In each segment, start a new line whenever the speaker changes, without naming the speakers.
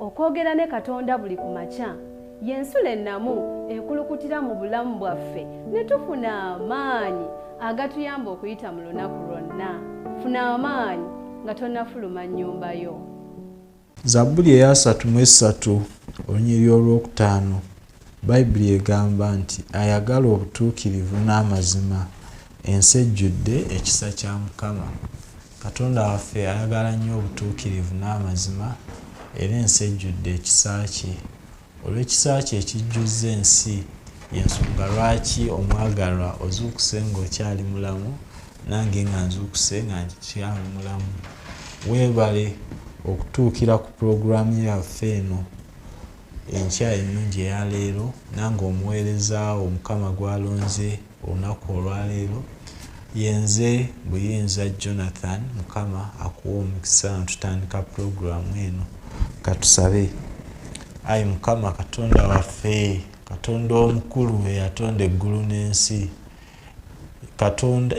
okwogera ne Katonda buli ku makya y'ensula ennamu ekulukutira mu bulamu bwaffe ne tufuna amaanyi agatuyamba okuyita mu lunaku lwonna. Funa amaanyi nga tonnafuluma nnyumba yo.
Zabbuli eya 33 olunyiriri olwokutaano Bayibuli egamba nti ayagala obutuukirivu n'amazima ensi ejjudde ekisa kya Mukama. Katonda waffe ayagala nnyo obutuukirivu n'amazima era ensi ejjudde ekisa kye. Olw'ekisa kye ekijjuzza ensi y'ensonga lwaki omwagalwa ozuukuse ng'okyali mulamu nange nga nzuukuse nga nkyali mulamu. Weebale okutuukira ku pulogulaamu yaffe eno enkya ennungi eya leero nange omuweereza Omukama gw'alonze olunaku olwaleero yenze Buyinza Jonathan. Mukama akuwa omukisa nga tutandika pulogulaamu eno. Katusabe. Ayi Mukama Katonda waffe, Katonda omukulu eyatonda eggulu n'ensi, Katonda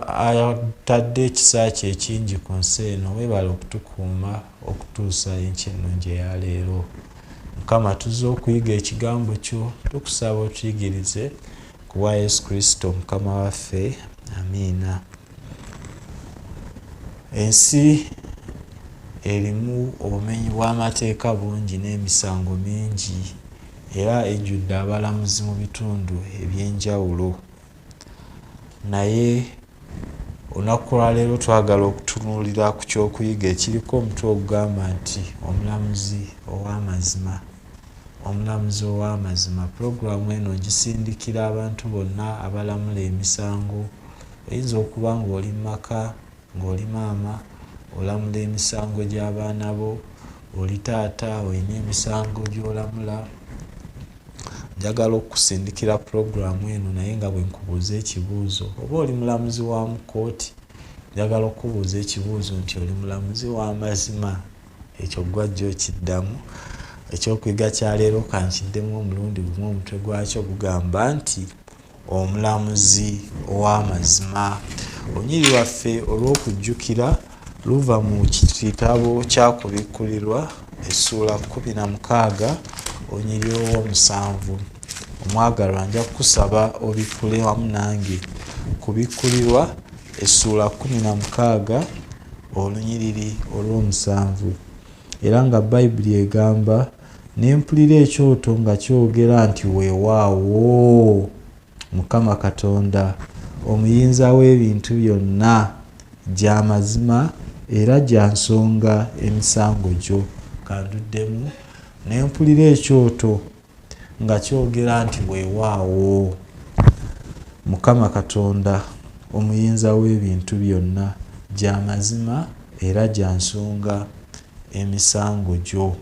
atadde ekisa kye ekingi ku nsi eno, weebale okutukuuma okutuusa enkya ennungi eya leero. Mukama tuzze okuyiga ekigambo kyo, tukusaba otuyigirize ku bwa Yesu Kristo Mukama waffe. Amiina. Ensi erimu obumenyi bw'amateeka bungi n'emisango mingi era ejjudde abalamuzi mu bitundu eby'enjawulo. Naye olunaku lwaleero twagala okutunuulira ku ky'okuyiga ekiriko omutwe ogugamba nti omulamuzi ow'amazima. Omulamuzi ow'amazima. Pulogulaamu eno ngisindikira abantu bonna abalamula emisango. Oyinza okuba ng'oli mu maka, ng'oli maama, olamula emisango gy'abaana bo, oli taata olina emisango gy'olamula. Njagala okusindikira pulogulaamu eno naye nga bwe nkubuuza ekibuuzo, oba oli mulamuzi wa mu kkooti, njagala okubuuza ekibuuzo nti oli mulamuzi w'amazima. Ekyo gwajja okiddamu. Ekyokuyiga kya leero kankiddemu omulundi gumu, omutwe gwakyo gugamba nti omulamuzi ow'amazima. Olunyiriri lwaffe olw'okujjukira luva mu kitabo kyakubikkulirwa essuula 16 olunyiriri olw'omusanvu. Omwagalwa nja kukusaba obikkule wamu nange. Kubikkulirwa essuula 16 olunyiriri olw'omusanvu. Era nga Bayibuli egamba nempulira ekyoto nga kyogera nti weewaawo Mukama Katonda omuyinza w'ebintu byonna gya mazima era gya nsonga emisango gyo. Kanduddemu nempulira ekyoto nga kyogera nti weewaawo Mukama Katonda omuyinza w'ebintu byonna gya mazima era gya nsonga emisango gyo.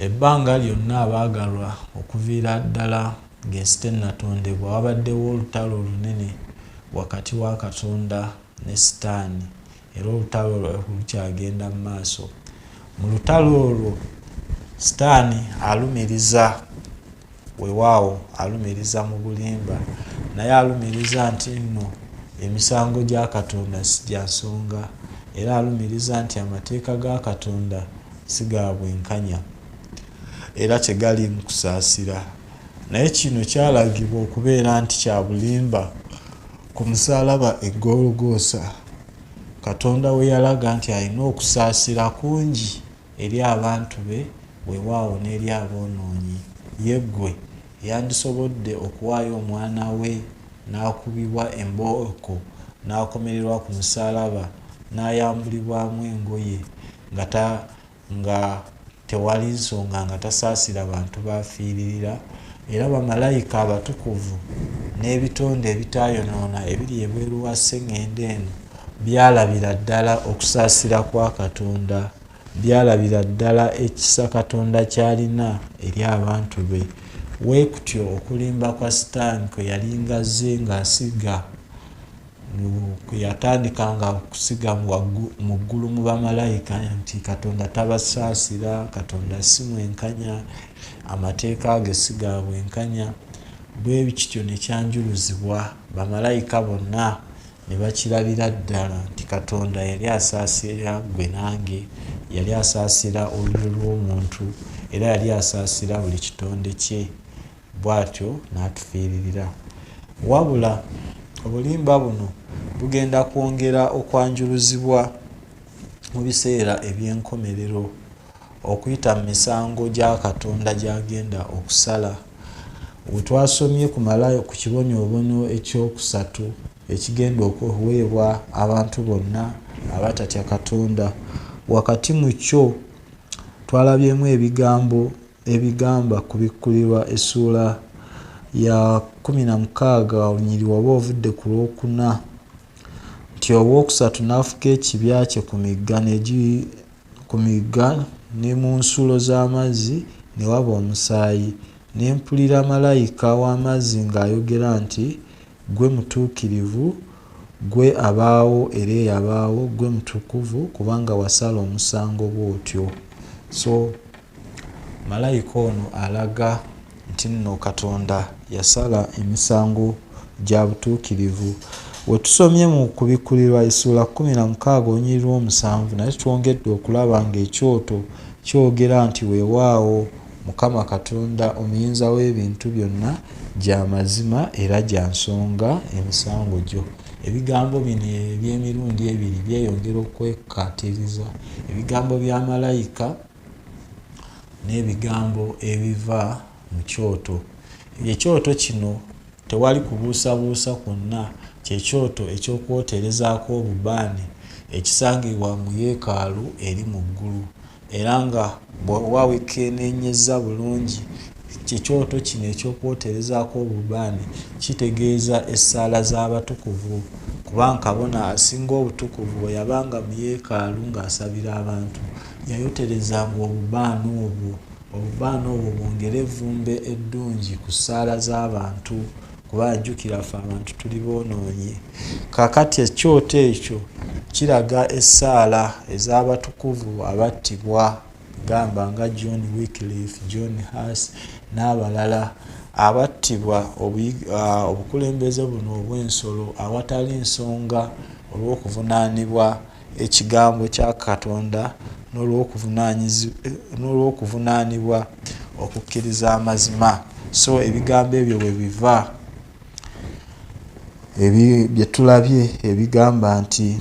Ebbanga lyonna abaagalwa okuviira ddala ng'ensi tennatondebwa wabaddewo olutalo olunene wakati wa Katonda ne Sitaani era olutalo olwo lukyagenda mu maaso. Mu lutalo olwo Sitaani alumiriza, weewaawo alumiriza mu bulimba, naye alumiriza nti nno emisango gya Katonda si gya nsonga era alumiriza nti amateeka ga Katonda si ga bwenkanya era tegali mu kusaasira. Naye kino kyalagibwa okubeera nti kya bulimba ku musaalaba e Golgotha. Katonda we yalaga nti alina okusaasira kungi eri abantu be, weewaawo n'eri aboonoonyi. Ye ggwe yandisobodde okuwaayo omwana we n'akubibwa embooko n'akomererwa ku musaalaba n'ayambulibwamu engoye nga tewali nsonga nga tasaasira bantu baafiiririra. Era bamalayika abatukuvu n'ebitonde ebitaayonoona ebiri ebweru wa sseŋŋendo eno byalabira ddala okusaasira kwa Katonda, byalabira ddala ekisa Katonda kyalina eri abantu be. Weekutyo okulimba kwa Sitaani kwe yalinga azze ng'asiga, yatandikanga okusiga mu ggulu mu bamalayika nti Katonda tabasaasira, Katonda si mwenkanya, amateeka ge si ga bwenkanya. Bwe bityo ne kyanjuluzibwa, bamalayika bonna ne bakirabira ddala nti Katonda yali asaasira gwe nange yali asaasira olulyo lw'omuntu era yali asaasira buli kitonde kye, bw'atyo n'atufiiririra. Wabula obulimba buno bugenda kwongera okwanjuluzibwa mu biseera eby'enkomerero okuyita mu misango gya Katonda gy'agenda okusala. We twasomye ku kibonyoobonyo ekyokusatu ekigenda okuweebwa abantu bonna abatatya Katonda. Wakati mu kyo twalabyemu ebigambo ebigamba ku bikkulirwa essuula ya 16 olunyiriri oba ovudde ku lwokuna nti olwokusatu n'afuka ekibya kye ku migga ne mu nsulo z'amazzi ne waba omusaayi. Ne mpulira malayika w'amazzi ng'ayogera nti, gwe mutuukirivu, gwe abaawo era eyabaawo, gwe mutukuvu kubanga wasala omusango bw'otyo. So malayika ono alaga nti nno Katonda yasala emisango gya butuukirivu. We tusomye mu kubikkulirwa essuula 16 olunyiriri lw'omusanvu naye twongedde okulaba ng'ekyoto kyogera nti weewaawo Mukama Katonda omuyinza w'ebintu byonna gya mazima era gya nsonga emisango gyo. Ebigambo bino eby'emirundi ebiri byeyongera okwekkaatiriza, ebigambo bya malayika n'ebigambo ebiva mu kyoto. Ekyoto kino tewali kubuusabuusa kwonna, kyekyoto eky'okwoterezaako obubaane ekisangibwa mu yeekaalu eri mu ggulu era nga bw'oba weekeenenyeza bulungi kyekyoto kino eky'okwoterezaako obubaane kitegeeza essaala z'abatukuvu kuba kabona asinga obutukuvu bwe yabanga mu yeekaalu ng'asabira abantu yayoterezanga obubaane obwo bwongere evvumbe eddungi ku ssaala z'abantu kuba njukira ffe abantu tuli boonoonyi. Kaakati ekyoto ekyo kiraga essaala ez'abatukuvu abattibwa gamba nga John Wycliffe, John Huss n'abalala abattibwa obukulembeze buno obw'ensolo awatali nsonga olw'okuvunaanibwa ekigambo kya Katonda n'olw'okuvunaanibwa okukkiriza amazima. So ebigambo ebyo bwe biva bye tulabye ebigamba nti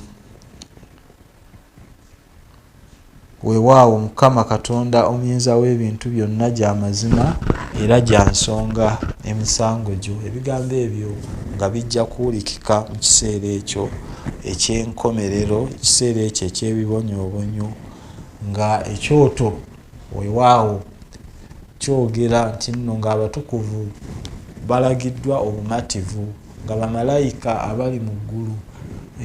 weewaawo Mukama Katonda omuyinza w'ebintu byonna gya mazima era gya nsonga emisango gyo. Ebigambo ebyo nga bijja kuwulikika mu kiseera ekyo eky'enkomerero, ekiseera ekyo eky'ebibonyoobonyo nga ekyoto weewaawo kyogera nti nno ng'abatukuvu balagiddwa obumativu nga bamalayika abali mu ggulu,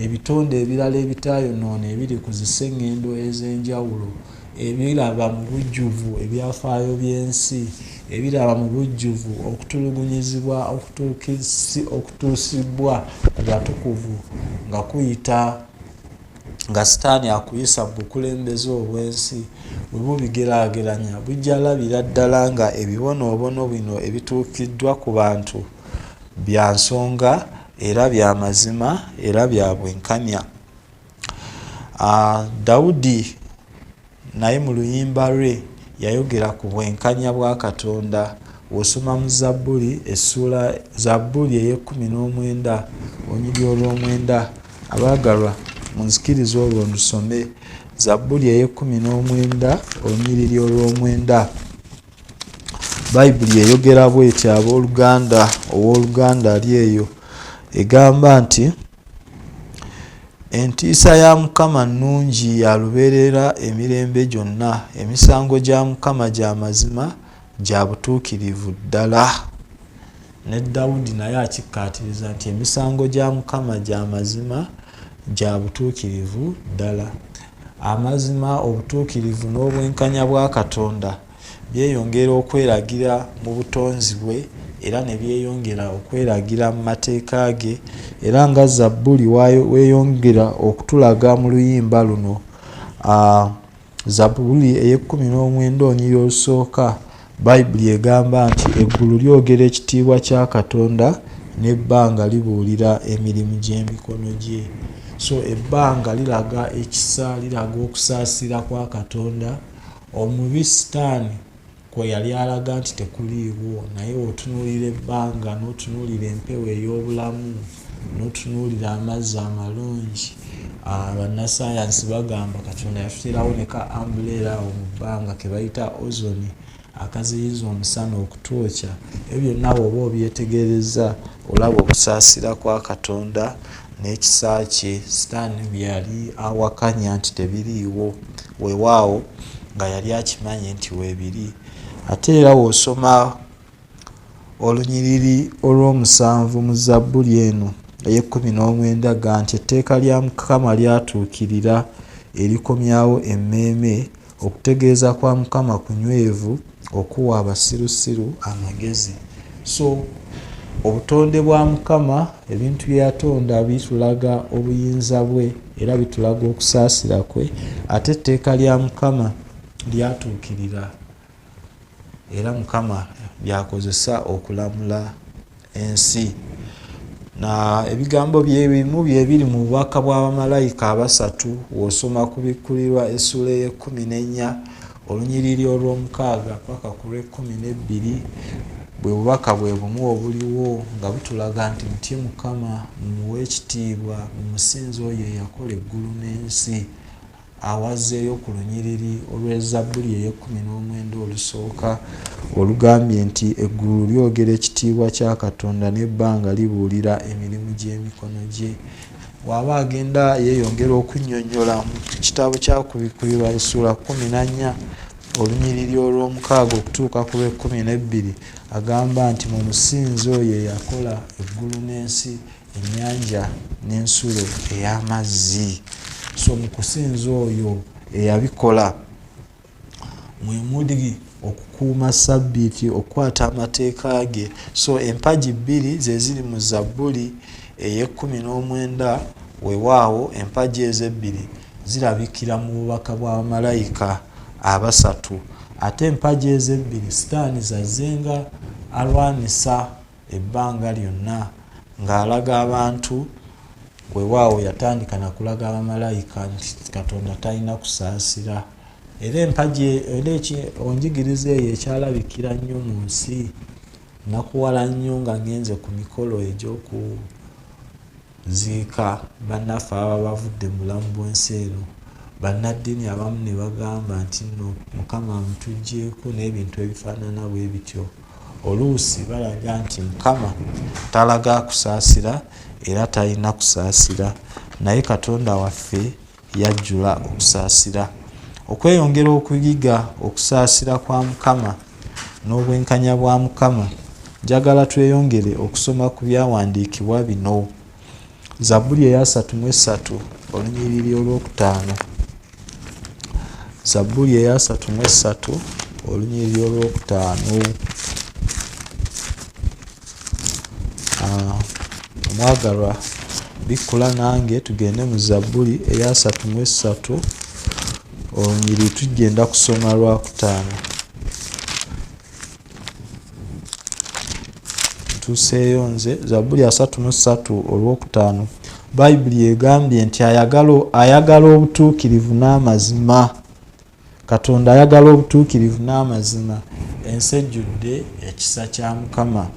ebitonde ebirala ebitaayonoona ebiri ku ziseŋŋendo ez'enjawulo ebiraba mu bujjuvu ebyafaayo by'ensi, ebiraba mu bujjuvu okutulugunyizibwa okutuusibwa ku batukuvu nga kuyita nga Sitaani akuyisa mu bukulembeze obw'ensi, bwe bubigeraageranya bujja labira ddala nga ebibonoobono bino ebituukiddwa ku bantu bya nsonga era bya mazima era bya bwenkanya. Dawudi naye mu luyimba lwe yayogera ku bwenkanya bwa Katonda. W'osoma mu Zabbuli Zabbuli ey'e19 olunyiriri olw'omwenda, abaagalwa munzikirize olwo ndusome. Zabbuli ey'e19 olunyiriri olw'omwenda, Bayibuli eyogera bw'eti ow'Oluganda ali eyo egamba nti entiisa ya Mukama nnungi ya lubeerera emirembe gyonna, emisango gya Mukama gya mazima gya butuukirivu ddala. Ne Dawudi naye akikkaatiriza nti emisango gya Mukama gya mazima gya butuukirivu ddala. Amazima, obutuukirivu n'obwenkanya bwa Katonda byeyongera okweragira mu butonzi bwe era ne byeyongera okweragira mu mateeka ge, era nga Zabbuli weeyongera okutulaga mu luyimba luno. Zabbuli ey'e19 olunyiriri olusooka, Bayibuli egamba nti eggulu lyogera ekitiibwa kya Katonda n'ebbanga libuulira emirimu gy'emikono gye. so ebbanga liraga ekisa, liraga okusaasira kwa Katonda. Omubi Sitaani kwe yali alaga nti tekuliiwo, naye otunuulira ebbanga n'otunuulira empewo ey'obulamu n'otunuulira amazzi amalungi, bannasayansi bagamba Katonda yatuterawo ne ka umbrella mu bbanga ke bayita ozone akaziyiza omusana okutwokya. Ebyo byonna bw'oba obyetegereza olaba okusaasira kwa Katonda n'ekisa kye. Sitaani bye yali awakanya nti tebiriiwo, weewaawo nga yali akimanye nti weebiri. Ate era w'osoma olunyiriri olw'omusanvu mu Zabbuli eno ey'e19 ga nti etteeka lya Mukama lyatuukirira erikomyawo emmeeme, okutegeeza kwa Mukama kunywevu, okuwa abasirusiru amagezi. So obutonde bwa Mukama, ebintu bye yatonda bitulaga obuyinza bwe era bitulaga okusaasira kwe. Ate etteeka lya Mukama lyatuukirira era Mukama byakozesa okulamula ensi. Na ebigambo bye bimu bye biri mu bubaka bw'abamalayika abasatu w'osoma ku bikkulirwa essula ey'e14 olunyiriri olw'omukaaga paka ku lw'e12. Bwe bubaka bwe bumu obuliwo nga butulaga nti mutye Mukama, mumuwe ekitiibwa, mumusinze oyo eyakola eggulu n'ensi. Awazeeyo ku lunyiriri olw'Ezabbuli ey'e19 olusooka olugambye nti eggulu lyogera ekitiibwa kya Katonda n'ebbanga libuulira emirimu gy'emikono gye. Bw'aba agenda yeeyongera okunnyonnyola mu kitabo kya kubikkulirwa essula 14 olunyiriri olw'omukaaga okutuuka ku lw'e12 agamba nti mumusinze oyo eyakola eggulu n'ensi, ennyanja n'ensulo ey'amazzi. So mu kusinza oyo eyabikola mwe muli okukuuma Ssabbiiti, okukwata amateeka ge. So empagi 2 ze ziri mu Zabbuli ey'e19, weewaawo empagi ez'ebbiri zirabikira mu bubaka bw'abamalayika abasatu. Ate empagi ez'ebbiri Sitaani zazzenga alwanisa ebbanga lyonna ng'alaga abantu. Weewaawo yatandika na kulaga abamalayika nti Katonda talina kusaasira. Era empagi onjigiriza eyo ekyalabikira nnyo mu nsi, nakuwala nnyo nga ngenze ku mikolo egy'okuziika bannaffe ababa bavudde mu bulamu bw'ensi eno. Bannaddiini abamu ne bagamba nti nno Mukama amutuggyeko n'ebintu ebifaanana bwe bityo. Oluusi balaga nti Mukama talaga kusaasira era talina kusaasira, naye Katonda waffe yajjula okusaasira. Okweyongera okuyiga okusaasira kwa Mukama n'obwenkanya bwa Mukama, njagala tweyongere okusoma ku byawandiikibwa bino. Zabbuli eya 33 olunyiriri olw'okutaano. Zabbuli eya 33 olunyiriri olw'okutaano. Omwagalwa bikkula nange tugende mu Zabbuli eya 33 olunyiriri tugenda kusoma lwakutaano. Tuseeyo nze Zabbuli ya 33 olw'okutaano. Bayibuli egambye nti ayagala obutuukirivu n'amazima. Katonda ayagala obutuukirivu n'amazima. Ensi ejjudde ekisa kya Mukama.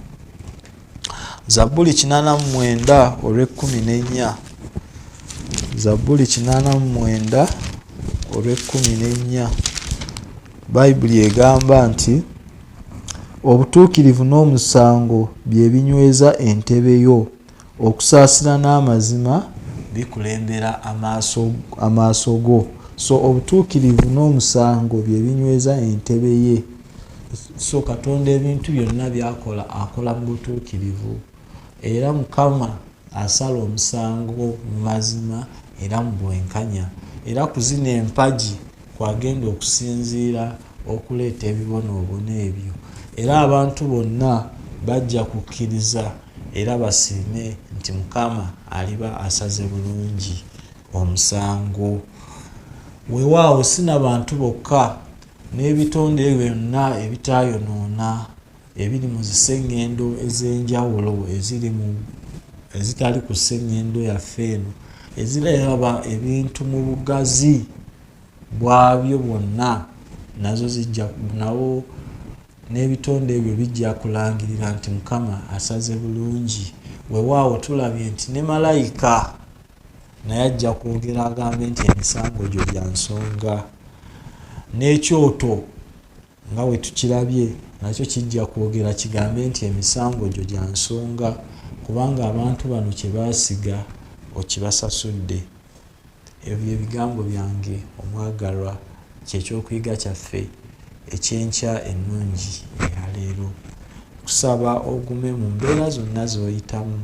Zabbuli 89 olw'e14. Zabbuli 89 olw'e14. Bayibuli egamba nti obutuukirivu n'omusango bye binyweza entebe yo, okusaasira n'amazima bikulembera amaaso go. So obutuukirivu n'omusango bye binyweza entebe ye. So Katonda ebintu byonna byakola akola mu butuukirivu, era Mukama asala omusango mu mazima era mu bwenkanya. Era ku zino empagi kwagenda okusinziira okuleeta ebibonoobono ebyo, era abantu bonna bajja kukkiriza era basiime nti Mukama aliba asaze bulungi omusango. Weewaawo si n'abantu bokka, n'ebitonde byonna ebitaayonoona ebiri mu ziseŋŋendo ez'enjawulo ezitali ku sseŋŋendo yaffe eno, eziraba ebintu mu bugazi bwabyo bwonna nazo zijja nawo n'ebitonde ebyo bijja kulangirira nti Mukama asaze bulungi. Weewaawo tulabye nti ne malayika naye ajja kwogera agambe nti emisango gyo gya nsonga. N'ekyoto nga we tukirabye nakyo kijja kwogera kigambe nti emisango gyo gya nsonga, kubanga abantu bano kye baasiga okibasasudde. Ebyo ebigambo byange omwagalwa, kyekyokuyiga kyaffe ekyenkya ennungi eyaleero. Kusaba ogume mu mbeera zonna z'oyitamu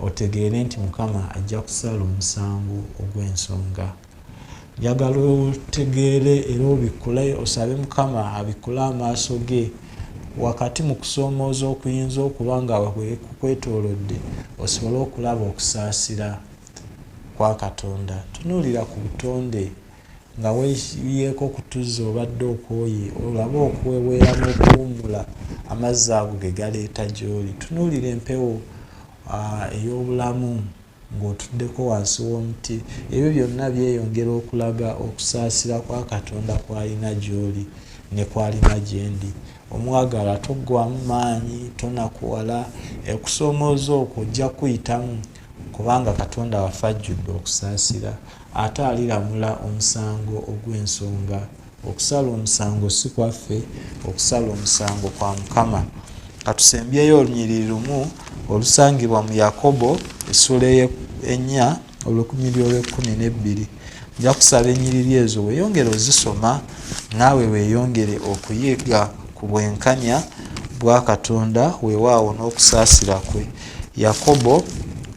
otegeere nti Mukama ajja kusala omusango ogw'ensonga. Njagala otegeere era obikule, osabe Mukama abikule amaaso ge wakati mu kusoomooza okuyinza okuba nga kukwetoolodde, osobole okulaba okusaasira kwa Katonda. Tunuulira ku butonde nga weeyiyeeko kutuzza obadde okwoye, olabe okweweeramu okuwummula amazzi ago ge galeeta gy'oli. Tunuulira empewo ey'obulamu ng'otuddeko wansi w'omuti. Ebyo byonna byeyongera okulaga okusaasira kwa Katonda kw'alina gy'oli ne kw'alina gye ndi. Omwagala toggwamu maanyi, tonakuwala, okusoomooza okwo ojja kuyitamu, kubanga Katonda waffe ajjudde okusaasira ate aliramula omusango ogw'ensonga. Okusala omusango si kwaffe, okusala omusango kwa Mukama. Katusembyeyo olunyiriri lumu olusangibwa mu Yakobo essula 4 olunyiriri olw'12. Nja kusaba ennyiriri ezo weeyongere ozisoma naawe weeyongere okuyiga ku bwenkanya bwa Katonda weewaawo n'okusaasira kwe. Yakobo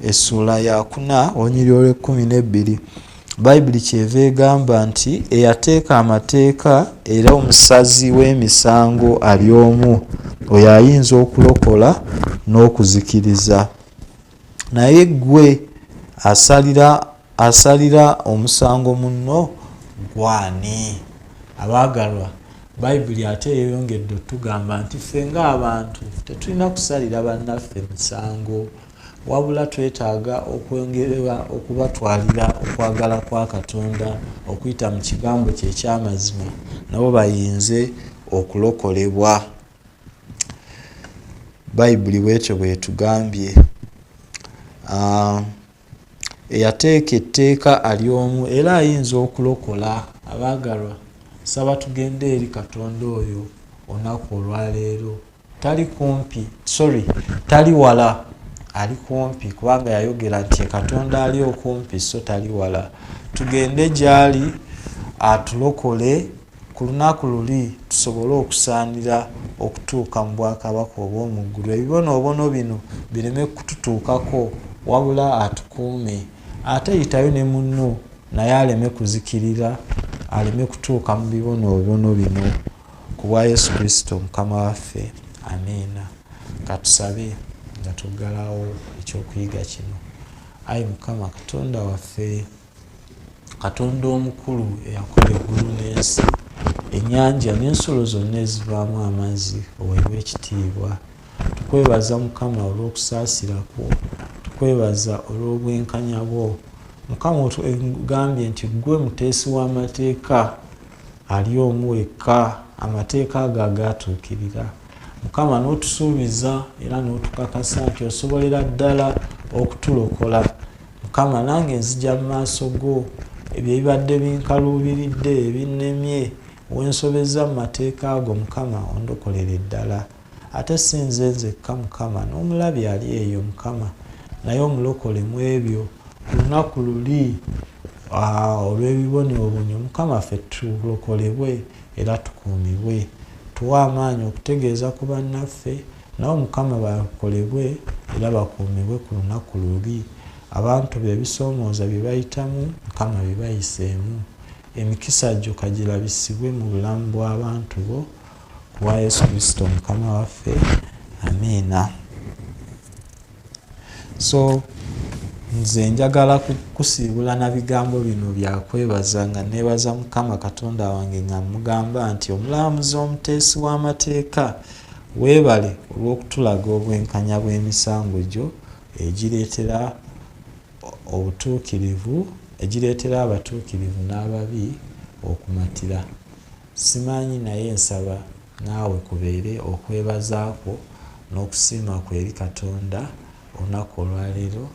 essula 4 olunyiriri olw'12. Bayibuli kyeva egamba nti eyateeka amateeka era omusazi w'emisango ali omu, oyo ayinza okulokola n'okuzikiriza. Naye ggwe asalira omusango munno gwani? Abaagalwa, Bayibuli ate yeeyongedde otugamba nti ffe ng'abantu tetulina kusalira bannaffe misango, wabula twetaaga okwongerera okubatwalira okwagala kwa Katonda okuyita mu kigambo kye eky'amazima, nabo bayinze okulokolebwa. Bayibuli bwetyo bwetugambye. Eyateeka etteeka ali omu era ayinza okulokola. Abaagalwa, saba tugende eri Katonda oyo olunaku olwaleero. Tali wala, ali kumpi, kubanga yayogera nti Katonda ali okumpi so tali wala. Tugende gy'ali atulokole ku lunaku luli tusobole okusaanira okutuuka mu bwakabaka obw'omu ggulu. Ebibonoobono bino bireme kututuukako, wabula atukuume. Ate yitayo ne munno naye aleme kuzikirira, aleme kutuuka mu bibonoobono bino. Ku bwa Yesu Kristo Mukama waffe, amiina. Katusabe nga tuggalawo ekyokuyiga kino. Ayi Mukama Katonda waffe, Katonda omukulu eyakola eggulu n'ensi, ennyanja n'ensolo zonna ezivaamu amazzi, oweebwe ekitiibwa. Tukwebaza Mukama olw'okusaasira kwo, tukwebaza olw'obwenkanya bwo. Mukama otugambye nti ggwe muteesi w'amateeka ali omu wekka, amateeka ago agaatuukirira. Mukama n'otusuubiza era n'otukakasa nti osobolera ddala okutulokola. Mukama nange nzija mu maaso go, ebyo ebibadde binkaluubiridde ebinnemye wensobeza mu mateeka ago Mukama ondokolere ddala. Ate si nze nzekka Mukama, n'omulabi ali eyo Mukama, naye omulokole mu ebyo ku lunaku luli olw'ebibonyoobonyo. Mukama ffe tulokolebwe era tukuumibwe. Tuwa amaanyi okutegeeza ku bannaffe nabo Mukama bakolebwe era bakuumibwe ku lunaku luli. Abantu bebisoomooza bye bayitamu Mukama bibayiseemu. Emikisa gyo kagirabisibwe mu bulamu bw'abantu bo ku bwa Yesu Kristo Mukama waffe, amiina. So nze njagala kusiibula na bigambo bino bya kwebaza nga neebaza Mukama Katonda wange nga mugamba nti omulamuzi omuteesi w'amateeka, weebale olw'okutulaga obwenkanya bw'emisango gyo egireetera obutuukirivu egireetera abatuukirivu n'ababi okumatira. Simanyi naye nsaba naawe kubeere okwebazaakwo n'okusiima kwe eri Katonda olunaku olwaleero.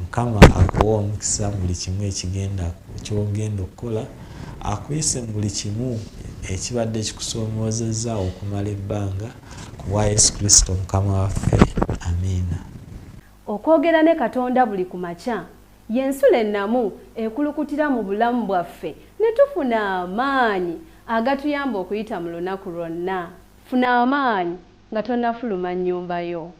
Mukama akuwa omukisa buli kimu ky'ogenda okukola, akuyise mu buli kimu ekibadde kikusoomozezza okumala ebbanga ku bwa Yesu Kristo Mukama waffe. Amiina.
Okwogera ne Katonda buli ku makya y'ensula ennamu ekulukutira mu bulamu bwaffe ne tufuna amaanyi agatuyamba okuyita mu lunaku lwonna. Funa amaanyi nga tonnafuluma nnyumba yo.